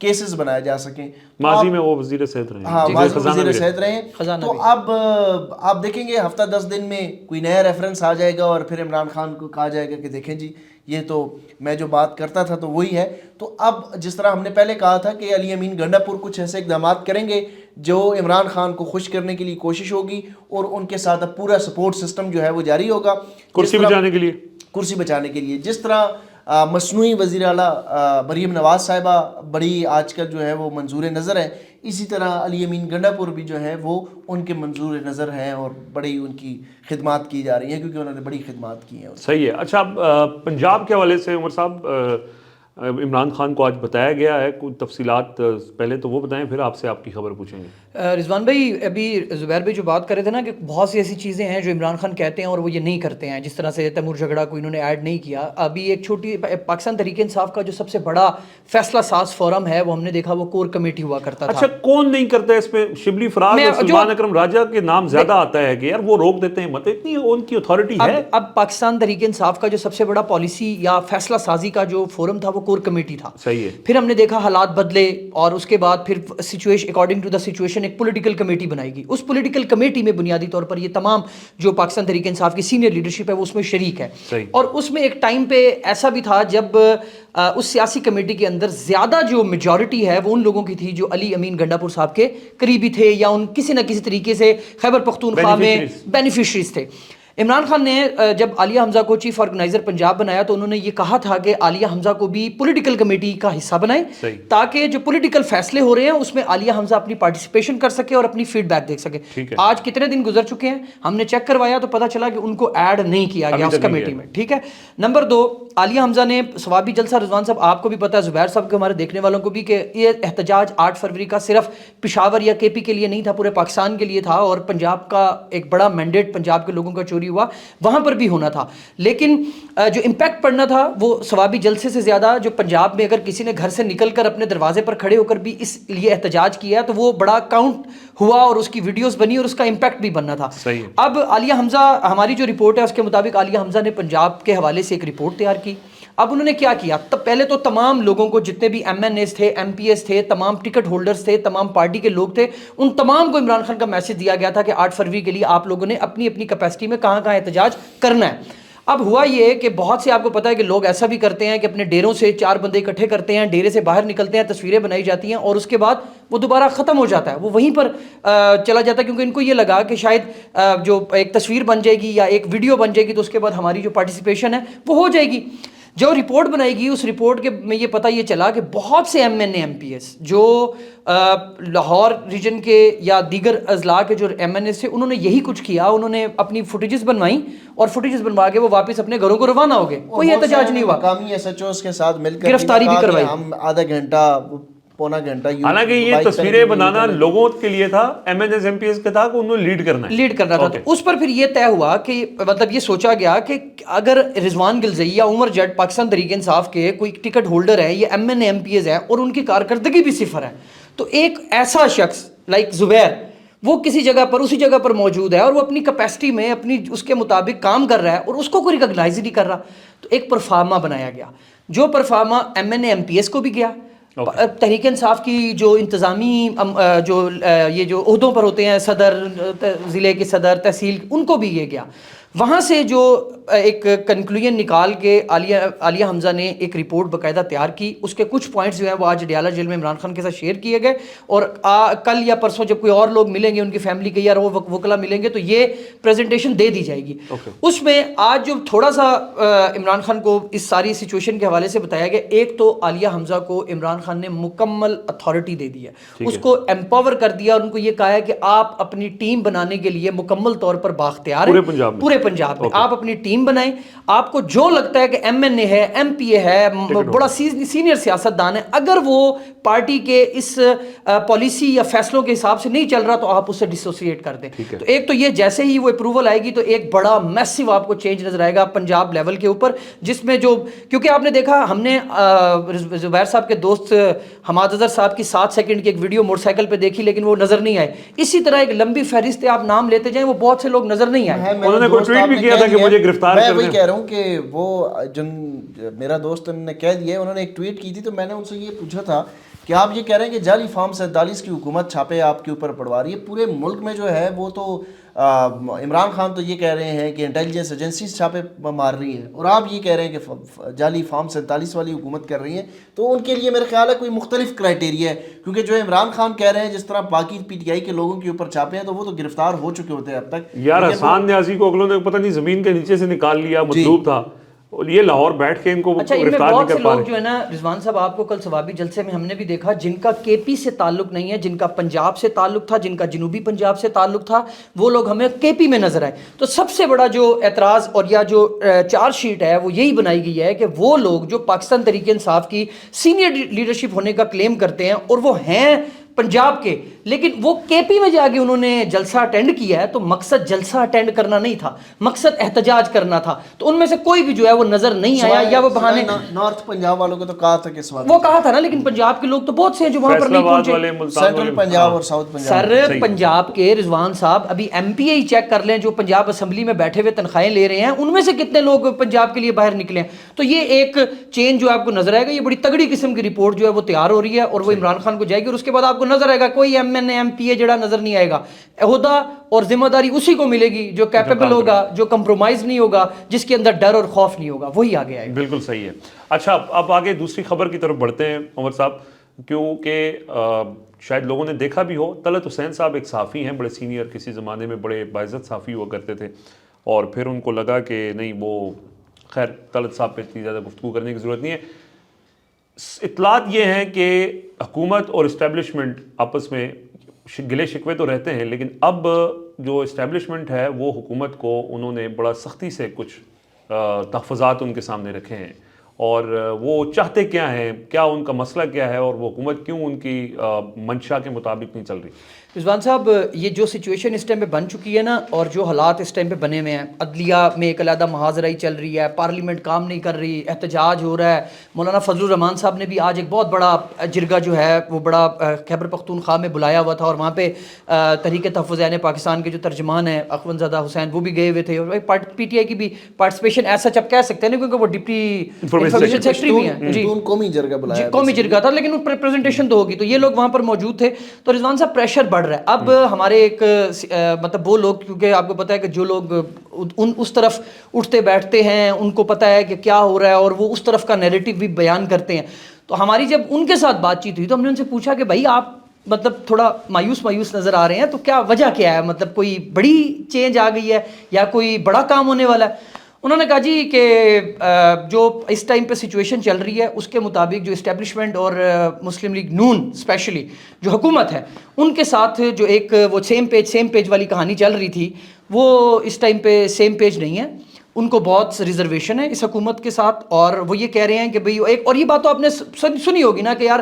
Cases بنائے جا سکیں. ماضی میں وہ وزیر صحت رہے ہیں. ہاں ماضی میں وزیر صحت رہے ہیں. تو اب آپ دیکھیں گے ہفتہ 10 دن میں کوئی نیا ریفرنس آ جائے گا اور پھر عمران خان کو کہا جائے گا کہ دیکھیں جی یہ تو میں جو بات کرتا تھا تو وہی ہے. تو اب جس طرح ہم نے پہلے کہا تھا کہ علی امین گنڈا پور کچھ ایسے اقدامات کریں گے جو عمران خان کو خوش کرنے کے لیے کوشش ہوگی اور ان کے ساتھ اب پورا سپورٹ سسٹم جو ہے وہ جاری ہوگا کرسی بچانے کے لیے. جس طرح مصنوعی وزیر اعلیٰ مریم نواز صاحبہ بڑی آج کل جو ہے وہ منظور نظر ہے, اسی طرح علی امین گنڈا پور بھی جو ہے وہ ان کے منظور نظر ہیں اور بڑی ان کی خدمات کی جا رہی ہیں کیونکہ انہوں نے بڑی خدمات کی ہیں. صحیح ہے. اچھا پنجاب کے حوالے سے عمر صاحب عمران خان کو آج بتایا گیا ہے, کچھ تفصیلات پہلے تو وہ بتائیں پھر آپ سے آپ کی خبر پوچھیں گے. رضوان بھائی ابھی زبیر بھائی جو بات کر رہے تھے نا کہ بہت سی ایسی چیزیں ہیں جو عمران خان کہتے ہیں اور وہ یہ نہیں کرتے ہیں, جس طرح سے تیمور جھگڑا کو انہوں نے ایڈ نہیں کیا. ابھی ایک چھوٹی پاکستان تحریک انصاف کا جو سب سے بڑا فیصلہ ساز فورم ہے وہ ہم نے دیکھا وہ کور کمیٹی ہوا کرتا تھا. اچھا کون نہیں کرتا ہے اس پہ؟ شبلی فراز اور سلمان اکرم راجہ کے نام زیادہ آتا ہے کہ یار وہ روک دیتے ہیں, مت اتنی ان کی اتھارٹی ہے. اب پاکستان تحریک انصاف کا جو سب سے بڑا پالیسی یا فیصلہ سازی کا جو فورم تھا وہ کور کمیٹی تھا. صحیح ہے. پھر ہم نے دیکھا حالات بدلے اور اس کے بعد پھر situation according to the situation ایک پولیٹیکل کمیٹی بنائی گئی. اس پولیٹیکل کمیٹی میں بنیادی طور پر یہ تمام جو پاکستان تحریک انصاف کی سینئر لیڈرشپ ہے وہ اس میں شریک ہے. اور اس میں ایک ٹائم پہ ایسا بھی تھا جب اس سیاسی کمیٹی کے اندر زیادہ جو میجورٹی ہے وہ ان لوگوں کی تھی جو علی امین گنڈا پور صاحب کے قریبی تھے یا ان کسی نہ کسی طریقے سے خیبر پختونخوا میں بینیفیشریز تھے. عمران خان نے جب عالیہ حمزہ کو چیف آرگنائزر پنجاب بنایا تو انہوں نے یہ کہا تھا کہ عالیہ حمزہ کو بھی پولیٹیکل کمیٹی کا حصہ بنائیں تاکہ جو پولیٹیکل فیصلے ہو رہے ہیں اس میں عالیہ حمزہ اپنی پارٹیسپیشن کر سکے اور اپنی فیڈ بیک دیکھ سکے. آج کتنے دن گزر چکے ہیں, ہم نے چیک کروایا تو پتہ چلا کہ ان کو ایڈ نہیں کیا گیا اس کمیٹی میں. ٹھیک ہے. نمبر 2, عالیہ حمزہ نے ثوابی جلسہ, رضوان صاحب آپ کو بھی پتا ہے, زبیر صاحب کو, ہمارے دیکھنے والوں کو بھی, کہ یہ احتجاج 8 فروری کا صرف پشاور یا کے پی کے لیے نہیں تھا, پورے پاکستان کے لیے تھا اور پنجاب کا ایک بڑا مینڈیٹ پنجاب کے لوگوں کا چوری ہوا وہاں پر بھی ہونا تھا. لیکن جو امپیکٹ پڑنا تھا وہ ثوابی جلسے سے زیادہ جو پنجاب میں اگر کسی نے گھر سے نکل کر اپنے دروازے پر کھڑے ہو کر بھی اس لیے احتجاج کیا تو وہ بڑا کاؤنٹ ہوا اور اس کی ویڈیوز بنی اور اس کا امپیکٹ بھی بننا تھا. اب عالیہ حمزہ, ہماری جو رپورٹ ہے اس کے مطابق عالیہ حمزہ نے پنجاب کے حوالے سے ایک رپورٹ تیار کی. اب انہوں نے کیا کیا, پہلے تو تمام لوگوں کو, جتنے بھی ایم این ایز تھے, ایم پی ایس تھے, تمام ٹکٹ ہولڈرز تھے, تمام پارٹی کے لوگ تھے, ان تمام کو عمران خان کا میسج دیا گیا تھا کہ 8 فروری کے لیے آپ لوگوں نے اپنی اپنی کیپیسٹی میں کہاں کہاں احتجاج کرنا ہے. اب ہوا یہ کہ بہت سے آپ کو پتا ہے کہ لوگ ایسا بھی کرتے ہیں کہ اپنے ڈیروں سے 4 بندے اکٹھے کرتے ہیں, ڈیرے سے باہر نکلتے ہیں, تصویریں بنائی جاتی ہیں اور اس کے بعد وہ دوبارہ ختم ہو جاتا ہے, وہ وہیں پر چلا جاتا ہے کیونکہ ان کو یہ لگا کہ شاید جو ایک تصویر بن جائے گی یا ایک ویڈیو بن جائے گی تو اس کے بعد ہماری جو پارٹیسپیشن ہے وہ ہو جائے گی. جو رپورٹ بنائی گئی اس رپورٹ کے میں یہ پتہ یہ چلا کہ بہت سے M N A M P S جو لاہور ریجن کے یا دیگر اضلاع کے جو ایم این ایس تھے انہوں نے یہی کچھ کیا, انہوں نے اپنی فوٹیجز بنوائیں اور فوٹیجز بنوا کے وہ واپس اپنے گھروں کو روانہ ہو گئے, کوئی احتجاج نہیں ہوا. مقامی ایس ایچ اوز کے ساتھ مل کر گرفتاری بھی کروائی, ہم آدھا گھنٹہ پونا گھنٹہ. حالانکہ یہ تصویریں بنانا لوگوں کے لیے تھا, M N S M P S کے تھا کہ انہوں نے لیڈ کرنا تھا. تو اس پر پھر یہ طے ہوا کہ مطلب یہ سوچا گیا کہ اگر رضوان گلزئی یا عمر جٹ پاکستان تحریک انصاف کے کوئی ٹکٹ ہولڈر ہے, یہ M N A M P S ہے اور ان کی کارکردگی بھی صفر ہے, تو ایک ایسا شخص لائک زبیر وہ کسی جگہ پر اسی جگہ پر موجود ہے اور وہ اپنی کیپیسٹی میں اپنی اس کے مطابق کام کر رہا ہے اور اس کو کوئی ریکگنائز نہیں کر رہا, تو ایک پرفارما بنایا گیا. جو proforma M N A M P S کو بھی گیا, تحریک انصاف کی جو انتظامی جو یہ جو عہدوں پر ہوتے ہیں, صدر, ضلع کے صدر, تحصیل, ان کو بھی یہ گیا. وہاں سے جو ایک کنکلوژن نکال کے عالیہ حمزہ نے ایک رپورٹ باقاعدہ تیار کی. اس کے کچھ پوائنٹس جو ہیں وہ آج ڈیالہ جیل میں عمران خان کے ساتھ شیئر کیے گئے اور کل یا پرسوں جب کوئی اور لوگ ملیں گے ان کی فیملی کے یا وہ وکلا ملیں گے تو یہ پریزنٹیشن دے دی جائے گی. اس میں آج جو تھوڑا سا عمران خان کو اس ساری سچویشن کے حوالے سے بتایا گیا, ایک تو عالیہ حمزہ کو عمران خان نے مکمل اتھارٹی دے دی ہے, اس کو امپاور کر دیا اور ان کو یہ کہا ہے کہ آپ اپنی ٹیم بنانے کے لیے مکمل طور پر بااختیار ہیں پورے پنجاب میں. آپ اپنی ٹیم بنائیں, آپ کو جو لگتا ہے کہ ایم این اے ہے, ایم پی اے ہے, بڑا سینئر سیاستدان ہے, اگر وہ پارٹی کے اس پالیسی یا فیصلوں کے حساب سے نہیں چل رہا تو آپ اسے ڈسوسیٹ کر دیں. تو ایک تو یہ جیسے ہی وہ اپروول آئے گی تو ایک بڑا میسو آپ کو چینج نظر آئے گا پنجاب لیول کے اوپر, جس میں جو کیونکہ آپ نے دیکھا ہم نے زبیر صاحب کے دوست حماد اظہر صاحب کی 7 سیکنڈ کی ایک ویڈیو موٹر سائیکل پہ دیکھی لیکن وہ نظر نہیں آئے. اسی طرح ایک لمبی فہرست آپ نام لیتے جائیں وہ بہت سے لوگ نظر نہیں آئے. انہوں نے کوئی ٹویٹ بھی کیا تھا کہ مجھے گرفتار میں وہی کہہ رہا ہوں کہ وہ جن میرا دوست نے کہہ دیا, انہوں نے ایک ٹویٹ کی تھی تو میں نے ان سے یہ پوچھا تھا کہ آپ یہ کہہ رہے ہیں کہ جعلی فارم 47 کی حکومت چھاپے آپ کے اوپر پڑوا رہی ہے. پورے ملک میں جو ہے وہ تو عمران خان تو یہ کہہ رہے ہیں کہ انٹیلیجنس ایجنسیز چھاپے مار رہی ہیں, اور آپ یہ کہہ رہے ہیں کہ جعلی فارم 47 والی حکومت کر رہی ہیں. تو ان کے لیے میرا خیال ہے کوئی مختلف کرائٹیریا ہے, کیونکہ جو عمران خان کہہ رہے ہیں جس طرح باقی پی ٹی آئی کے لوگوں کے اوپر چھاپے ہیں تو وہ تو گرفتار ہو چکے ہوتے ہیں اب تک. یار حسان نیازی کو اگلوں نے پتہ نہیں زمین کے نیچے سے نکال لیا, مطلوب تھا, اور یہ لاہور بیٹھ کے ان کو اچھا, ان میں گرفتار بہت نہیں سے کر پا لوگ رہے. جو ہے نا رضوان صاحب, آپ کو کل ثوابی جلسے میں ہم نے بھی دیکھا جن کا کے پی سے تعلق نہیں ہے, جن کا پنجاب سے تعلق تھا, جن کا جنوبی پنجاب سے تعلق تھا, وہ لوگ ہمیں کے پی میں نظر آئے. تو سب سے بڑا جو اعتراض اور یا جو چارج شیٹ ہے وہ یہی بنائی گئی ہے کہ وہ لوگ جو پاکستان تحریک انصاف کی سینئر لیڈرشپ ہونے کا کلیم کرتے ہیں اور وہ ہیں پنجاب کے, لیکن وہ کے پی میں جا کے انہوں نے جلسہ اٹینڈ کیا ہے, تو مقصد جلسہ اٹینڈ کرنا نہیں تھا, مقصد احتجاج کرنا تھا. تو ان میں سے کوئی بھی جو ہے وہ نظر نہیں آیا, یا وہ بہانے نارتھ پنجاب والوں کو تو کہا تھا کہ وہ کہا تھا نا, لیکن پنجاب کے لوگ تو بہت سے ہیں جو وہاں پر نہیں پہنچے. سینٹرل پنجاب اور ساؤتھ پنجاب. سر پنجاب کے رضوان صاحب ابھی ایم پی اے چیک کر لیں جو پنجاب اسمبلی میں بیٹھے ہوئے تنخواہیں لے رہے ہیں, ان میں سے کتنے لوگ پنجاب کے لیے باہر نکلے ہیں. تو یہ ایک چین جو آپ کو نظر آئے گا, یہ بڑی تگڑی قسم کی رپورٹ جو ہے وہ تیار ہو رہی ہے اور وہ عمران خان کو جائے گی, اور اس کے بعد آپ کو نظر آئے گا کوئی M N A M P A جڑا نظر نہیں آئے گا. عہدہ اور ذمہ داری اسی کو ملے گی جو کیپیبل ہوگا, جو کمپرومائز نہیں ہوگا, جس کے اندر ڈر اور خوف نہیں ہوگا, وہی آگے آئے گا. بالکل صحیح ہے. اچھا, اب آگے دوسری خبر کی طرف بڑھتے ہیں عمر صاحب, کیونکہ شاید لوگوں نے دیکھا بھی ہو, طلعت حسین صاحب ایک صحافی ہیں, بڑے سینئر, کسی زمانے میں بڑے باعزت صحافی ہوا کرتے تھے, اور پھر ان کو لگا کہ نہیں وہ خیر طلعت صاحب پہ اتنی زیادہ گفتگو کرنے کی ضرورت نہیں ہے. اطلاعات یہ ہیں کہ حکومت اور اسٹیبلشمنٹ آپس میں گلے شکوے تو رہتے ہیں, لیکن اب جو اسٹیبلشمنٹ ہے وہ حکومت کو انہوں نے بڑا سختی سے کچھ تحفظات ان کے سامنے رکھے ہیں, اور وہ چاہتے کیا ہیں, کیا ان کا مسئلہ کیا ہے, اور وہ حکومت کیوں ان کی منشا کے مطابق نہیں چل رہی. رضوان صاحب, یہ جو سچویشن اس ٹائم پہ بن چکی ہے نا, اور جو حالات اس ٹائم پہ بنے ہوئے ہیں, عدلیہ میں ایک علیحدہ محاذرائی چل رہی ہے, پارلیمنٹ کام نہیں کر رہی, احتجاج ہو رہا ہے. مولانا فضل الرحمان صاحب نے بھی آج ایک بہت بڑا جرگہ جو ہے وہ بڑا خیبر پختونخوا میں بلایا ہوا تھا, اور وہاں پہ تحریک تحفظ عین پاکستان کے جو ترجمان ہیں اخوند زادہ حسین وہ بھی گئے ہوئے تھے, اور پی ٹی آئی کی بھی پارٹیسپیشن ایسا چپ کہہ سکتے ہیں کیونکہ وہ ڈپٹی انفارمیشن سیکرٹری بھی ہیں. جی, قومی جرگہ بلایا, قومی جرگہ تھا, لیکن ریپرزنٹیشن تو ہوگی, تو یہ لوگ وہاں پر موجود تھے. تو رضوان صاحب پریشر بڑھ رہا ہے اب ہمارے ایک مطلب وہ لوگ, کیونکہ آپ کو پتہ ہے کہ جو لوگ اس طرف اٹھتے بیٹھتے ہیں ان کو پتہ ہے کہ کیا ہو رہا ہے, اور وہ اس طرف کا نیریٹو بھی بیان کرتے ہیں. تو ہماری جب ان کے ساتھ بات چیت ہوئی تو ہم نے ان سے پوچھا کہ بھائی آپ مطلب تھوڑا مایوس نظر آ رہے ہیں, تو کیا وجہ کیا ہے, مطلب کوئی بڑی چینج آ گئی ہے یا کوئی بڑا کام ہونے والا ہے. انہوں نے کہا جی کہ جو اس ٹائم پہ سچویشن چل رہی ہے اس کے مطابق جو اسٹیبلشمنٹ اور مسلم لیگ نون اسپیشلی جو حکومت ہے ان کے ساتھ جو ایک وہ سیم پیج والی کہانی چل رہی تھی, وہ اس ٹائم پہ سیم پیج نہیں ہے. ان کو بہت ریزرویشن ہے اس حکومت کے ساتھ, اور وہ یہ کہہ رہے ہیں کہ بھئی ایک, اور یہ بات تو آپ نے سنی ہوگی نا کہ یار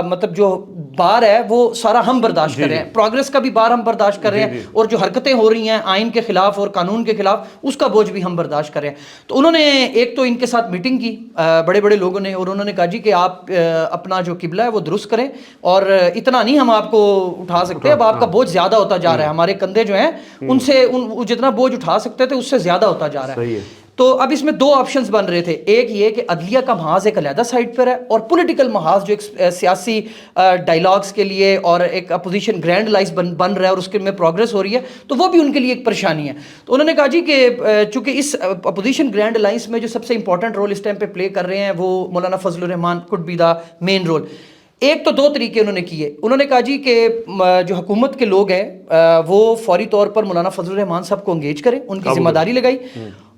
مطلب جو بار ہے وہ سارا ہم برداشت کر رہے ہیں, پروگریس کا بھی بار ہم برداشت کر رہے ہیں, اور جو حرکتیں ہو رہی ہیں آئین کے خلاف اور قانون کے خلاف اس کا بوجھ بھی ہم برداشت کر رہے ہیں. تو انہوں نے ایک تو ان کے ساتھ میٹنگ کی بڑے لوگوں نے, اور انہوں نے کہا جی کہ آپ اپنا جو قبلہ ہے وہ درست کریں, اور اتنا نہیں ہم آپ کو اٹھا سکتے, اب آپ کا بوجھ زیادہ ہوتا جا رہا ہے, ہمارے کندھے جو ہیں ان سے جتنا بوجھ اٹھا سکتے تھے اس سے زیادہ ہوتا جا رہا ہے. تو اب اس میں دو آپشنز بن رہے تھے, ایک یہ کہ عدلیہ کا محاذ ایک علیحدہ سائڈ پر ہے, اور پولیٹیکل محاذ جو ایک سیاسی ڈائلاگس کے لیے اور ایک اپوزیشن گرینڈ لائنس بن رہا ہے اور اس کے میں پروگریس ہو رہی ہے, تو وہ بھی ان کے لیے ایک پریشانی ہے. تو انہوں نے کہا جی کہ چونکہ اس اپوزیشن گرینڈ لائنس میں جو سب سے امپورٹنٹ رول اس ٹائم پہ پلے کر رہے ہیں وہ Maulana Fazal Ur Rehman could be the main role. ایک تو دو طریقے انہوں نے کیے. انہوں نے کہا جی کہ جو حکومت کے لوگ ہیں وہ فوری طور پر مولانا فضل الرحمان صاحب کو انگیج کریں, ان کی ذمہ داری لگائی,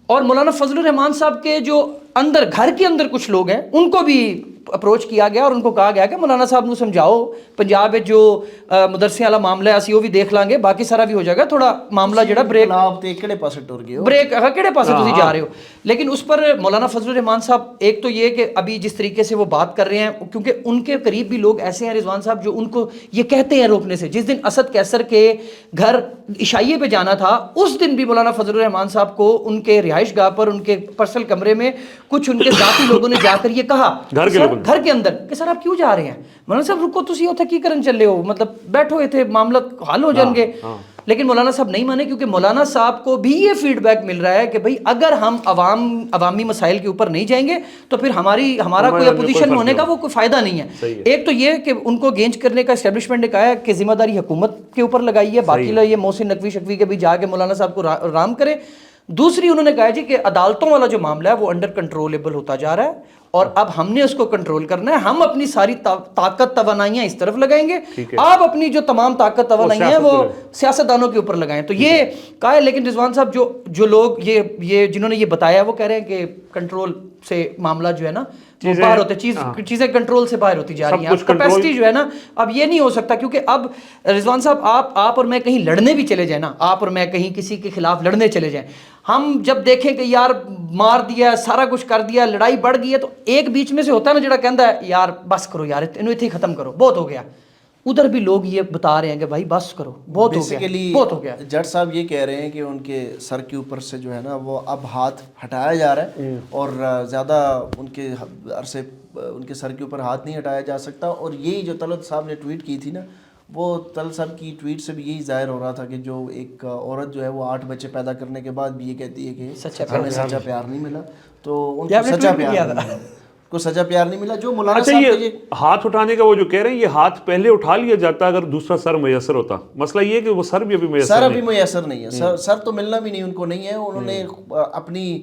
اور مولانا فضل الرحمان صاحب کے جو گھر کے اندر کچھ لوگ ہیں ان کو بھی اپروچ کیا گیا, اور ان کو کہا گیا کہ مولانا صاحب نو سمجھاؤ, پنجاب جو مدرسے والا معاملہ ہے اسی وہ بھی دیکھ لیں گے, باقی سارا بھی ہو جائے گا, تھوڑا معاملہ جڑا بریک کہڑے پاسے ٹر گئے ہو, بریک کہڑے پاسے تسی جا رہے ہو. لیکن اس پر مولانا فضل الرحمان صاحب ایک تو یہ کہ ابھی جس طریقے سے وہ بات کر رہے ہیں, کیونکہ ان کے قریب بھی لوگ ایسے ہیں رضوان صاحب جو ان کو یہ کہتے ہیں روکنے سے. جس دن اسد کیسر کے گھر عشائیے پہ جانا تھا اس دن بھی مولانا فضل الرحمان صاحب کو ان کے رہائش گاہ پر ان کے پرسنل کمرے میں کچھ ان کے ذاتی لوگوں نے جا کر یہ کہا گھر کے اندر کہ سر آپ کیوں جا رہے ہیں, مولانا صاحب رکو تسی اوتھے کی کرن چلے ہو, مطلب بیٹھو ایتھے معاملہ حل ہو جان گے. لیکن مولانا صاحب نہیں مانے، کیونکہ مولانا صاحب کو بھی یہ فیڈ بیک مل رہا ہے کہ بھائی اگر ہم عوامی مسائل کے اوپر نہیں جائیں گے تو پھر ہمارا کوئی اپوزیشن میں ہونے کا وہ کوئی فائدہ نہیں ہے. ایک تو یہ کہ ان کو گینج کرنے کا اسٹیبلشمنٹ نے کہا ہے کہ ذمہ داری حکومت کے اوپر لگائی ہے، باقی یہ محسن نقوی شقوی کے بھی جا کے مولانا صاحب کو رام کرے. دوسری انہوں نے کہا جی کہ عدالتوں والا جو معاملہ ہے وہ انڈر کنٹرولیبل ہوتا جا رہا ہے اور اب ہم نے اس کو کنٹرول کرنا ہے. ہم اپنی ساری طاقت توانائیاں اس طرف لگائیں گے، آپ اپنی جو تمام طاقت توانائیاں ہیں وہ سیاستدانوں کے اوپر لگائیں. تو یہ کہا ہے. لیکن رضوان صاحب جو لوگ یہ جنہوں نے یہ بتایا وہ کہہ رہے ہیں کہ کنٹرول سے معاملہ جو ہے نا وہ باہر ہوتے چیزیں کنٹرول سے باہر ہوتی جا رہی ہیں. کیپیسٹی جو ہے نا اب یہ نہیں ہو سکتا، کیونکہ اب رضوان صاحب آپ اور میں کہیں لڑنے بھی چلے جائیں نا، آپ اور میں کہیں کسی کے خلاف لڑنے چلے جائیں، ہم جب دیکھیں کہ یار مار دیا سارا کچھ کر دیا لڑائی بڑھ گئی ہے، تو ایک بیچ میں سے ہوتا ہے نا جڑا کہندا ہے یار بس کرو یار انہوں اتنے ختم کرو بہت ہو گیا. ادھر بھی لوگ یہ بتا رہے ہیں کہ بھائی بس کرو بہت ہو گیا بہت ہو گیا. جج صاحب یہ کہہ رہے ہیں کہ ان کے سر کے اوپر سے جو ہے نا وہ اب ہاتھ ہٹایا جا رہا ہے اور زیادہ ان کے عرصے ان کے سر کے اوپر ہاتھ نہیں ہٹایا جا سکتا. اور یہی جو طلعت صاحب نے ٹویٹ کی تھی نا، وہ طلعت صاحب کی ٹویٹ سے بھی یہی ظاہر ہو رہا تھا کہ جو ایک عورت جو ہے وہ 8 بچے پیدا کرنے کے بعد بھی یہ کہتی ہے کہ ہمیں سچا پیار نہیں ملا، تو ان کو سچا پیار کو سچا پیار نہیں ملا. جو مولانا اچھا صاحب یہ ہاتھ اٹھانے کا وہ جو کہہ رہے ہیں یہ ہاتھ پہلے اٹھا لیا جاتا اگر دوسرا سر میسر ہوتا. مسئلہ یہ ہے کہ وہ سر بھی ابھی میسر نہیں ہے. سر تو ملنا بھی نہیں ان کو نہیں ہے. انہوں نے اپنی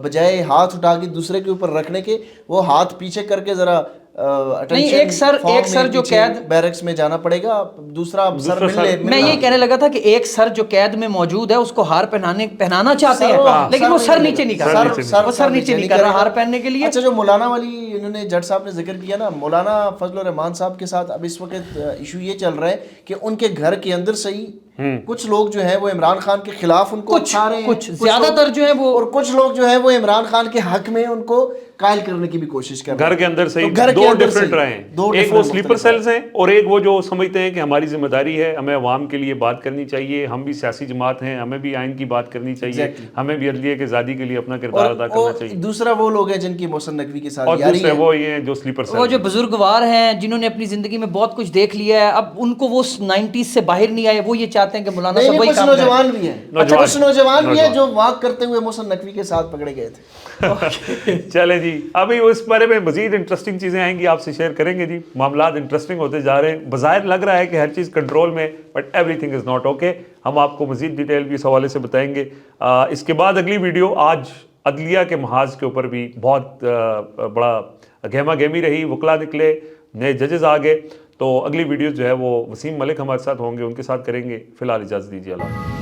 بجائے ہاتھ اٹھا کے دوسرے کے اوپر رکھنے کے وہ ہاتھ پیچھے کر کے ذرا ایک سر جو قید بیرکس میں جانا پڑے گا، دوسرا سر ملنے. میں یہ کہنے لگا تھا کہ ایک سر جو قید میں موجود ہے اس کو ہار پہنانا چاہتے ہیں لیکن وہ سر نیچے نہیں کر رہا، وہ سر نیچے نہیں کر رہا ہار پہننے کے لیے. اچھا جو مولانا والی انہوں نے جج صاحب نے ذکر کیا نا، مولانا فضل الرحمان صاحب کے ساتھ اب اس وقت ایشو یہ چل رہا ہے کہ ان کے گھر کے اندر سے ہی کچھ لوگ جو ہیں وہ عمران خان کے خلاف ان کو اٹھا رہے ہیں، کچھ زیادہ تر جو ہیں وہ، اور کچھ لوگ جو ہیں وہ عمران خان کے حق میں ان کو قائل کرنے کی بھی کوشش کر رہے ہیں. گھر کے اندر سے دو ڈیفرنٹ رہے ہیں، ایک وہ سلیپر سیلز ہیں اور ایک وہ جو سمجھتے ہیں کہ ہماری ذمہ داری ہے، ہمیں عوام کے لیے بات کرنی چاہیے، ہم بھی سیاسی جماعت ہیں، ہمیں بھی آئین کی بات کرنی چاہیے، ہمیں بھی عدلیہ کے آزادی کے لیے اپنا کردار ادا کرنا چاہیے. دوسرا وہ لوگ ہیں جن کی محسن نقوی کے ساتھ اور یاری ہے، وہ یہ جو سلیپر سیلز، وہ جو بزرگوار ہیں جنہوں نے اپنی زندگی میں بہت کچھ دیکھ لیا ہے، اب ان کو وہ 90s سے باہر نہیں آئے، وہ یہ چاہتے ہیں کہ مولانا صاحب وہی کام کریں. نوجوان بھی ہیں، کچھ نوجوان بھی ہیں جو واک کرتے ہوئے محسن نقوی کے ساتھ پکڑے گئے تھے. چلے جی ابھی اس بارے میں مزید انٹرسٹنگ چیزیں آئیں گی آپ سے شیئر کریں گے. جی معاملات انٹرسٹنگ ہوتے جا رہے ہیں، بظاہر لگ رہا ہے کہ ہر چیز کنٹرول میں، but every thing is not okay. ہم آپ کو مزید ڈیٹیل بھی اس حوالے سے بتائیں گے. اس کے بعد اگلی ویڈیو آج عدلیہ کے محاذ کے اوپر بھی بہت بڑا گہما گہمی رہی، وکلا نکلے، نئے ججز آ گئے. تو اگلی ویڈیو جو ہے وہ وسیم ملک ہمارے ساتھ ہوں گے، ان کے ساتھ کریں گے. فی الحال اجازت دیجیے، اللہ.